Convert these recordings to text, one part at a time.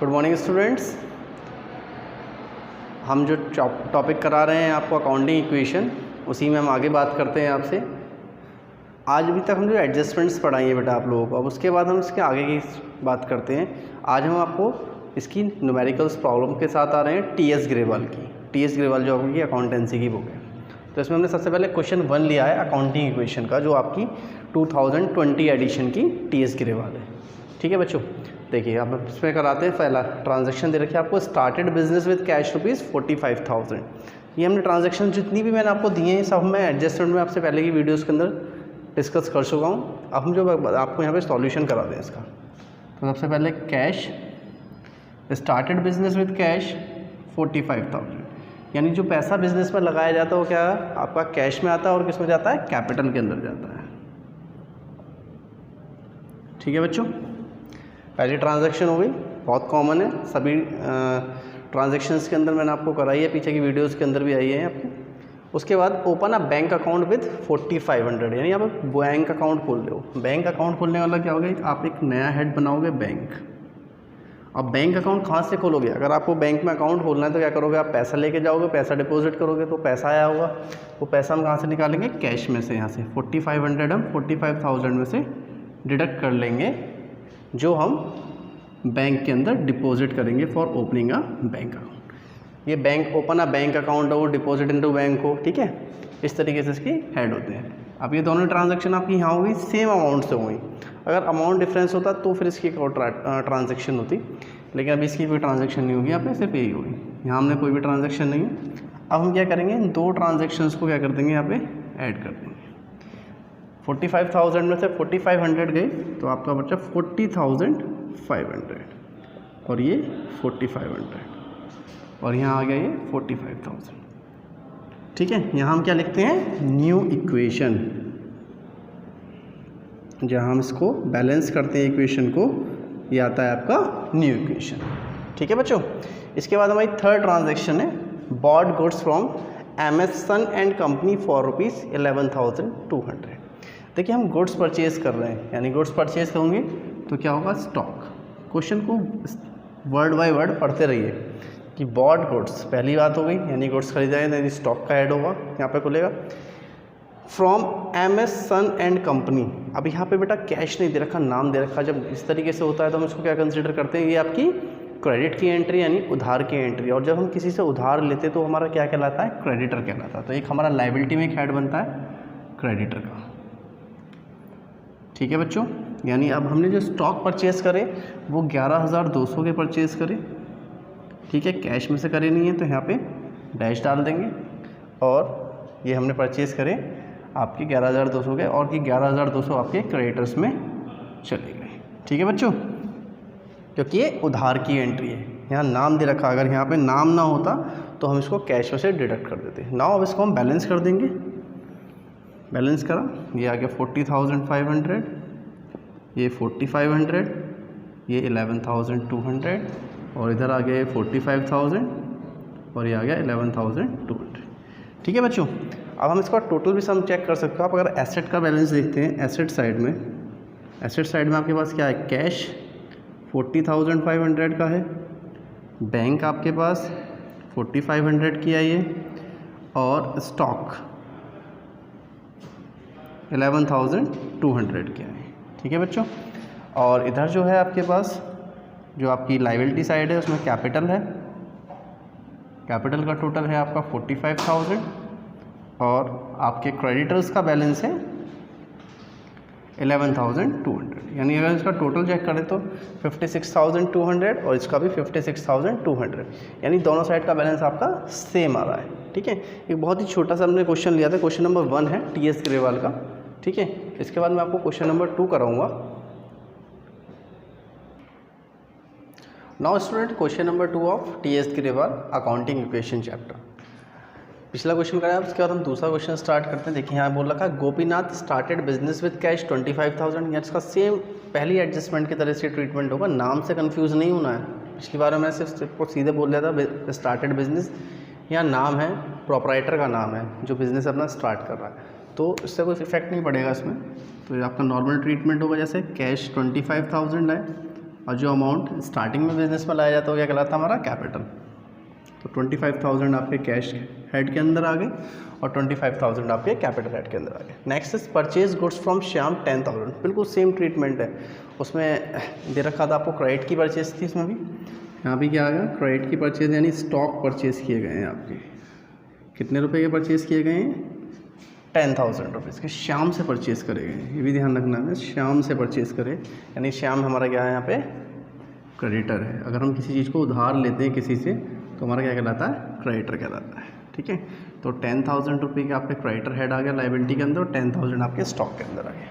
Good morning students. हम जो topic करा रहे हैं आपको अकाउंटिंग इक्वेशन, उसी में हम आगे बात करते हैं आपसे। आज अभी तक हम जो एडजस्टमेंट्स पढ़ाई हैं बेटा आप लोगों को, अब उसके बाद हम इसके आगे की बात करते हैं। आज हम आपको इसकी न्यूमेरिकल्स प्रॉब्लम के साथ आ रहे हैं टी.एस. ग्रेवाल की। टी.एस. ग्रेवाल जो आपकी अकाउंटेंसी की बुक है, तो इसमें हमने सबसे पहले क्वेश्चन 1 लिया है अकाउंटिंग इक्वेशन का, जो आपकी 2020 एडिशन की टी.एस. ग्रेवाल है। ठीक है बच्चों, देखिए अब इसमें कराते हैं। पहला ट्रांजैक्शन दे रखी है आपको, स्टार्टेड बिजनेस विद कैश ₹45,000। ये हमने ट्रांजैक्शन जितनी भी मैंने आपको दिए हैं सब मैं एडजस्टमेंट में आपसे पहले की वीडियोस के अंदर डिस्कस कर चुका हूँ। अब हम जो आपको यहाँ पे सॉल्यूशन करा दें इसका, तो सबसे पहले cash, started business with cash 45,000, यानी जो पैसा बिजनेस में लगाया जाता है वो क्या आपका कैश में आता है और किस में जाता है, कैपिटल के अंदर जाता है। ठीक है बच्चों, पहली ट्रांजैक्शन हो गई, बहुत कॉमन है, सभी ट्रांजैक्शंस के अंदर मैंने आपको कराई है, पीछे की वीडियोस के अंदर भी आई है आपको। उसके बाद open a bank account with 4500, यानी आप बैंक अकाउंट खोल रहे हो। बैंक अकाउंट खोलने वाला क्या होगा, आप एक नया हेड बनाओगे बैंक। अब बैंक अकाउंट कहाँ से खोलोगे, अगर आपको बैंक में अकाउंट खोलना है तो क्या करोगे, आप पैसा लेके जाओगे, पैसा डिपॉजिट करोगे, तो पैसा आया होगा, वो पैसा हम कहाँ से निकालेंगे, कैश में से। यहाँ से 4500 हम 45,000 में से डिडक्ट कर लेंगे, जो हम बैंक के अंदर डिपॉजिट करेंगे for opening a bank account. ये bank open a bank account हो, डिपॉजिट इनटू बैंक हो, ठीक है, इस तरीके से इसकी हेड होते हैं। अब ये दोनों ट्रांजैक्शन आपकी यहाँ होगी, सेम अमाउंट से होगी। अगर अमाउंट डिफरेंस होता तो फिर इसकी एक और ट्रांजैक्शन होती, लेकिन अभी इसकी कोई ट्रांजैक्शन नहीं होगी, यहाँ पे सिर्फ यही होगी। यहाँ हमने कोई भी ट्रांजैक्शन नहीं है। अब हम क्या करेंगे, इन दो ट्रांजैक्शंस को क्या कर देंगे, यहाँ पे ऐड कर देंगे। 45,000 में से 4500 गए तो आपका बचा 40,500, और ये 4500, और यहाँ आ गया ये 45,000। ठीक है, यहाँ हम क्या लिखते हैं, न्यू इक्वेशन। जहाँ हम इसको बैलेंस करते हैं इक्वेशन को, ये आता है आपका न्यू इक्वेशन। ठीक है बच्चों, इसके बाद हमारी थर्ड ट्रांजैक्शन है, bought goods from MS Sun and company for ₹11,200। देखिए हम गुड्स परचेज कर रहे हैं, यानी गुड्स परचेज करोगे तो क्या होगा, स्टॉक। क्वेश्चन को वर्ड बाय वर्ड पढ़ते रहिए कि बॉट गुड्स पहली बात हो गई, यानी गुड्स खरीदा है, यानी स्टॉक का ऐड होगा, यहाँ पे खुलेगा। From MS Sun and company, अब यहाँ पे बेटा कैश नहीं दे रखा, नाम दे रखा। जब इस तरीके से होता है तो हम इसको क्या कंसिडर करते हैं, ये आपकी क्रेडिट की एंट्री, यानी उधार की एंट्री। और जब हम किसी से उधार लेते तो हमारा क्या कहलाता है, क्रेडिटर कहलाता है। तो एक हमारा लाइबिलिटी में एक हेड बनता है क्रेडिटर का। ठीक है बच्चों, यानी अब हमने जो स्टॉक परचेज़ करे वो 11,200 के परचेज़ करे। ठीक है, कैश में से करे नहीं है तो यहाँ पे डैश डाल देंगे, और ये हमने परचेज़ करे आपके 11,200 के, और कि 11,200 आपके क्रेडिटर्स में चले गए। ठीक है बच्चों, क्योंकि ये उधार की एंट्री है, यहाँ नाम दे रखा। अगर यहाँ पे नाम ना होता तो हम इसको कैश में से डिडक्ट कर देते। नाउ अब इसको हम बैलेंस कर देंगे। बैलेंस करा, ये आ गया 40,500, ये 4,500, ये 11,200, और इधर आ गया 45,000, और ये आ गया 11,200। ठीक है बच्चों, अब हम इसका टोटल भी सम चेक कर सकते हो। आप अगर एसेट का बैलेंस देखते हैं, एसेट साइड में आपके पास क्या है, कैश 40,500 का है, बैंक आपके पास 4,500 की है ये, और स्टॉक 11,200 क्या है। ठीक है बच्चों, और इधर जो है आपके पास जो आपकी लाइबिलिटी साइड है उसमें कैपिटल है, कैपिटल का टोटल है आपका 45,000, और आपके क्रेडिटर्स का बैलेंस है 11,200। यानी अगर इसका टोटल चेक करें तो 56,200 और इसका भी 56,200, यानी दोनों साइड का बैलेंस आपका सेम आ रहा है। ठीक है, एक बहुत ही छोटा सा हमने क्वेश्चन लिया था, क्वेश्चन नंबर 1 है टी.एस. ग्रेवाल का। ठीक है, इसके बाद मैं आपको क्वेश्चन नंबर 2 कराऊंगा। Now student, question number 2 of T.S.. Grewal accounting equation chapter. पिछला क्वेश्चन कराया, उसके बाद हम दूसरा क्वेश्चन स्टार्ट करते हैं। देखिए यहाँ बोल रखा है, Gopinath started business with cash 25,000। यार इसका सेम पहली एडजस्टमेंट की तरह से ट्रीटमेंट होगा, नाम से कंफ्यूज नहीं होना है। पिछली बार मैं सिर्फ सीधे बोल दिया था स्टार्टेड बिजनेस, यहाँ नाम है, प्रोपराइटर का नाम है जो बिज़नेस अपना स्टार्ट कर रहा है, तो इससे कोई इफेक्ट नहीं पड़ेगा इसमें। तो ये आपका नॉर्मल ट्रीटमेंट होगा, जैसे कैश 25,000 है, और जो अमाउंट स्टार्टिंग में बिजनेस में लाया जाता है वो क्या कहलाता है हमारा कैपिटल। तो 25,000 आपके कैश हेड के अंदर आ गए और 25,000 आपके कैपिटल हेड के अंदर आ गए। Next is purchase goods from Shyam 10,000, बिल्कुल सेम ट्रीटमेंट है। उसमें दे रखा था आपको क्रेडिट की परचेज थी, इसमें भी यहाँ भी क्या आ गया क्रेडिट की परचेज, यानी स्टॉक परचेज किए गए हैं आपके। कितने रुपए के परचेज किए गए हैं? 10,000 रुपीज़ के श्याम से परचेज करे गए। ये भी ध्यान रखना है, श्याम से परचेज करे, यानी श्याम हमारा क्या है यहाँ पे क्रेडिटर है। अगर हम किसी चीज़ को उधार लेते हैं किसी से तो हमारा क्या कहलाता है? क्रेडिटर कहलाता है। ठीक है, तो 10,000 रुपये के आपके क्रेडिटर हेड आ गया लाइबिलिटी के अंदर और 10,000 आपके स्टॉक के अंदर आ गया।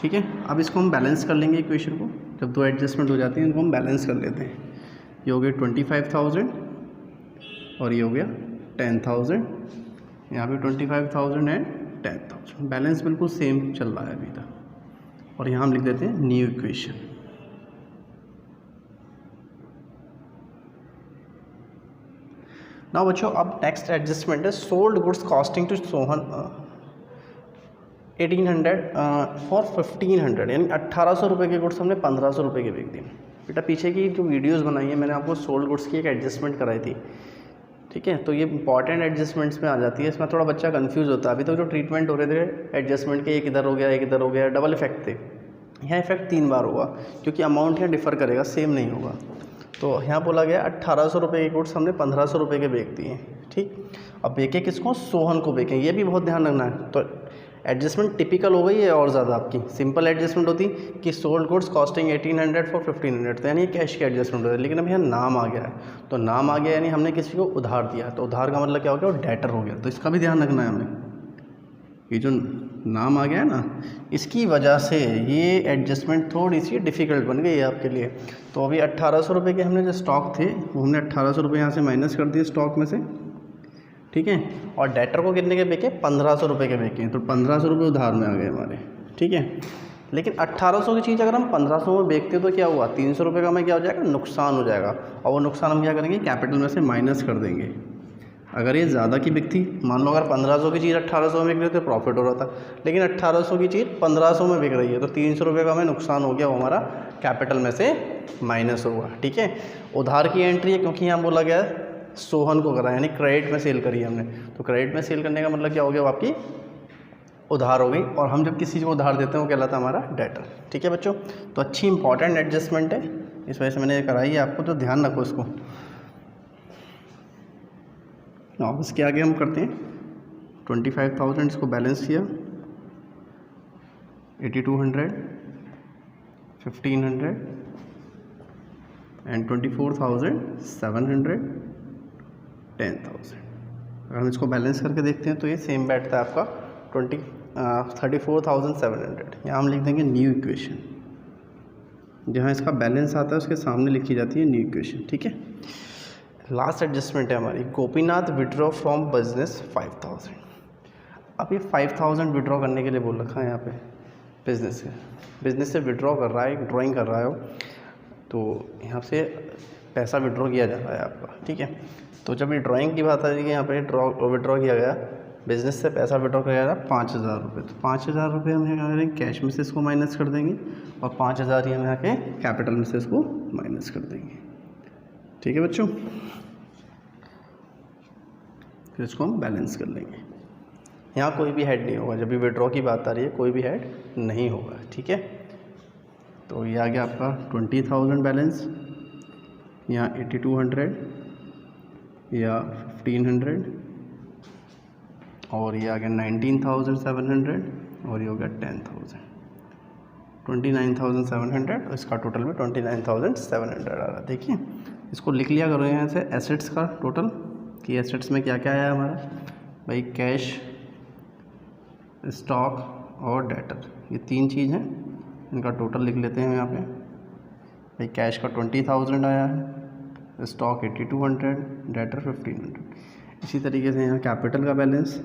ठीक है, अब इसको हम बैलेंस कर लेंगे इक्वेशन को। जब दो एडजस्टमेंट हो जाती हैं इनको हम बैलेंस कर लेते हैं। ये हो गया 25,000 और ये हो गया 10,000, यहाँ पे 25,000 एंड 10,000, बैलेंस बिल्कुल सेम चल रहा है अभी तक। और यहाँ हम लिख देते हैं न्यू इक्वेशन। ना बच्चों, अब नेक्स्ट एडजस्टमेंट है sold goods costing to Sohan 1800 for 1500, यानी 1800 रुपये के गुड्स हमने 1500 रुपये के बेच दिए। बेटा पीछे की जो वीडियोस बनाई है मैंने आपको सोल्ड गुड्स की एक एडजस्टमेंट कराई थी। ठीक है, तो ये इंपॉर्टेंट एडजस्टमेंट्स में आ जाती है, इसमें थोड़ा बच्चा कंफ्यूज होता है। अभी तक जो ट्रीटमेंट हो रहे थे एडजस्टमेंट के, एक इधर हो गया एक इधर हो गया, डबल इफेक्ट थे। यहाँ इफेक्ट 3 बार होगा क्योंकि अमाउंट यहाँ डिफर करेगा, सेम नहीं होगा। तो यहाँ बोला गया 1800 रुपये के गुड्स हमने 1500 रुपये के बेच दिए। ठीक, अब बेचे किसको? सोहन को बेचें, ये भी बहुत ध्यान रखना है। तो एडजस्टमेंट टिपिकल हो गई है और ज़्यादा आपकी सिंपल एडजस्टमेंट होती कि सोल्ड गुड्स कॉस्टिंग 1800 फॉर 1500, तो यानी कैश की एडजस्टमेंट होती है। लेकिन अब यहाँ नाम आ गया है, तो नाम आ गया यानी हमने किसी को उधार दिया, तो उधार का मतलब क्या हो गया? वो डेटर हो गया। तो इसका भी ध्यान रखना है हमें, ये जो नाम आ गया है ना, इसकी वजह से ये एडजस्टमेंट थोड़ी सी डिफ़िकल्ट बन गई है आपके लिए। तो अभी 1800 रुपये के हमने जो स्टॉक थे वो हमने 1800 रुपये यहाँ से माइनस कर दिए स्टॉक में से। ठीक है, और डेटर को कितने के बेचे? 1500 रुपये के बेचे, तो 1500 रुपये उधार में आ गए हमारे। ठीक है, लेकिन 1800 की चीज़ अगर हम 1500 में बेचते तो क्या हुआ? 300 रुपये का हमें क्या हो जाएगा? नुकसान हो जाएगा। और वो नुकसान हम क्या करेंगे? कैपिटल में से माइनस कर देंगे। अगर ये ज़्यादा की बिकती, मान लो अगर 1500 की चीज़ 1800 में बिक रही तो प्रॉफिट हो रहा था, लेकिन 1800 की चीज़ 1500 में बिक रही है तो 300 रुपये का हमें नुकसान हो गया, वो हमारा कैपिटल में से माइनस होगा। ठीक है, उधार की एंट्री है क्योंकि यहाँ बोला गया है सोहन को करा, यानी क्रेडिट में सेल करी हमने, तो क्रेडिट में सेल करने का मतलब क्या हो गया? वो आपकी उधार हो गई। और हम जब किसी को उधार देते हैं वो कहलाता है हमारा डेटर। ठीक है बच्चों, तो अच्छी इंपॉर्टेंट एडजस्टमेंट है, इस वजह से मैंने ये कराई है आपको, तो ध्यान रखो इसको। अब इसके आगे हम करते हैं 25,000, इसको बैलेंस किया 8200, 1500 एंड 24,700, 10,000। अगर हम इसको बैलेंस करके देखते हैं तो ये सेम बैठता है आपका 34,700। यहाँ हम लिख देंगे न्यू इक्वेशन, जहाँ इसका बैलेंस आता है उसके सामने लिखी जाती है न्यू इक्वेशन। ठीक है, लास्ट एडजस्टमेंट है हमारी, गोपीनाथ विड्रॉ फ्रॉम बिजनेस 5,000। अब ये 5,000 विड्रॉ करने के लिए बोल रखा है यहाँ पे, बिजनेस से विड्रॉ कर रहा है, ड्राइंग कर रहा है वो, तो यहाँ से पैसा विड्रॉ किया जा रहा है आपका। ठीक है, तो जब ये ड्राइंग की बात आ रही है यहाँ पे विड्रॉ किया गया, बिजनेस से पैसा विड्रॉ किया गया 5,000 रुपये, तो 5,000 रुपये हम यहाँ करेंगे कैश में से इसको माइनस कर देंगे और 5,000 ही हम यहाँ के कैपिटल में से इसको माइनस कर देंगे। ठीक है बच्चों, फिर इसको हम बैलेंस कर लेंगे। यहाँ कोई भी हेड नहीं होगा, जब भी विड्रॉ की बात आ रही है कोई भी हेड नहीं होगा। ठीक है, तो ये आ गया आपका 20,000 बैलेंस, यहाँ 8200 या 1500 और ये आ गया 19,700 और ये हो गया 10,000, 29,700 और इसका टोटल में 29,700 आ रहा है। देखिए इसको लिख लिया करो यहाँ से एसेट्स का टोटल, कि एसेट्स में क्या क्या आया हमारा भाई, कैश, स्टॉक और डेटर, ये 3 चीज़ हैं, इनका टोटल लिख लेते हैं यहाँ पे। भाई कैश का 20,000 आया है, स्टॉक 8200, डेटर 1500। इसी तरीके से यहाँ कैपिटल का बैलेंस,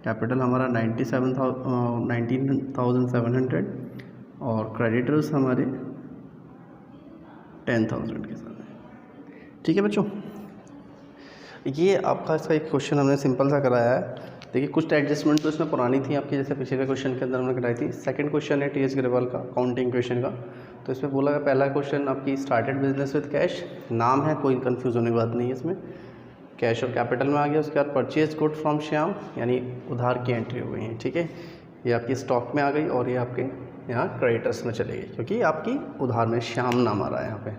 कैपिटल हमारा 19,700 और क्रेडिटर्स हमारे 10,000 के साथ। ठीक है बच्चों, ये आपका इसका एक क्वेश्चन हमने सिंपल सा कराया है, देखिए कुछ एडजस्टमेंट तो इसमें पुरानी थी आपकी, जैसे पिछले क्वेश्चन के अंदर हमने कराई थी। सेकंड क्वेश्चन है टीएस ग्रेवाल का अकाउंटिंग क्वेश्चन का, तो इसमें बोला गया पहला क्वेश्चन आपकी स्टार्टेड बिजनेस विद कैश, नाम है, कोई कन्फ्यूज होने की बात नहीं है इसमें, कैश और कैपिटल में आ गया। उसके बाद परचेज गुड फ्रॉम श्याम, यानी उधार की एंट्री हो गई है, ठीक है, ये आपकी स्टॉक में आ गई और ये आपके यहाँ क्रेडिटर्स में चले गई, क्योंकि आपकी उधार में श्याम नाम आ रहा है यहाँ पे,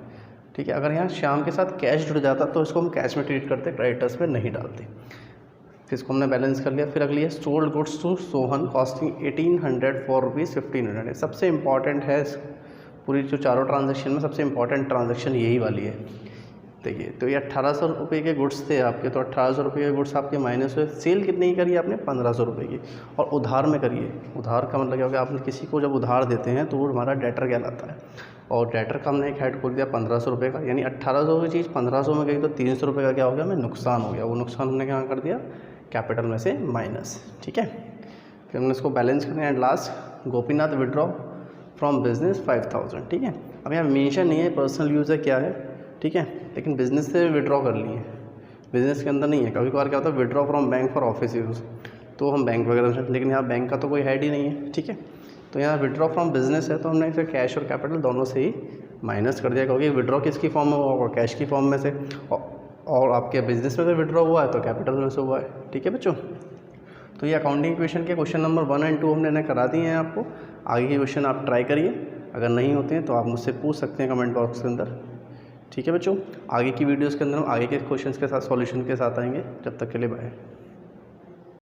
ठीक है। अगर यहाँ श्याम के साथ कैश जुड़ जाता तो इसको हम कैश में ट्रीट करते, क्रेडिटर्स में नहीं डालते। फिर इसको हमने बैलेंस कर लिया। फिर अगली है sold goods to Sohan costing 1800 for rupees 1500। सबसे इंपॉर्टेंट है पूरी जो चारों ट्रांजेक्शन में सबसे इंपॉर्टेंट ट्रांजेक्शन यही वाली है। देखिए तो ये 1800 रुपये के गुड्स थे आपके, तो 1800 रुपये के गुड्स आपके माइनस हुए। सेल कितनी की करी आपने? 1500 रुपये की। और उधार में करिए, उधार का मतलब क्या होगा, आपने किसी को जब उधार देते हैं तो वो हमारा डेटर कहलाता है, और डेटर का हमने एक हेड खोल दिया 1500 रुपये का, यानी 1800 की चीज़ 1500 में गई तो 300 रुपये का क्या हो गया, हमें नुकसान हो गया। वो नुकसान हमने क्या कर दिया, कैपिटल में से माइनस, ठीक है। फिर हमने इसको बैलेंस करना है। And last Gopinath withdraw from business 5000, ठीक है। अब यहाँ मेंशन नहीं है पर्सनल यूज़ है क्या है, ठीक है, लेकिन बिजनेस से विड्रॉ कर लिए, बिजनेस के अंदर नहीं है। कभी कभार क्या होता है withdraw from bank for office use, तो हम बैंक वगैरह से, लेकिन यहाँ बैंक का तो कोई हेड ही नहीं है, ठीक है। तो यहाँ विड्रॉ फ्रॉम बिजनेस है तो हमने इसे कैश और कैपिटल दोनों से ही माइनस कर दिया, क्योंकि विड्रॉ किसकी फॉर्म में हुआ, कैश की फॉर्म में से, और आपके बिजनेस में से विड्रॉ हुआ है तो कैपिटल में से हुआ है, ठीक है बच्चों। तो ये अकाउंटिंग इक्वेशन के क्वेश्चन नंबर 1 और 2 हमने करा दिए हैं आपको। आगे के क्वेश्चन आप ट्राई करिए, अगर नहीं होते हैं तो आप मुझसे पूछ सकते हैं कमेंट बॉक्स के अंदर, ठीक है बच्चों। आगे की वीडियोज़ के अंदर हम आगे के क्वेश्चंस के साथ सॉल्यूशन के साथ आएंगे। जब तक के लिए बाय।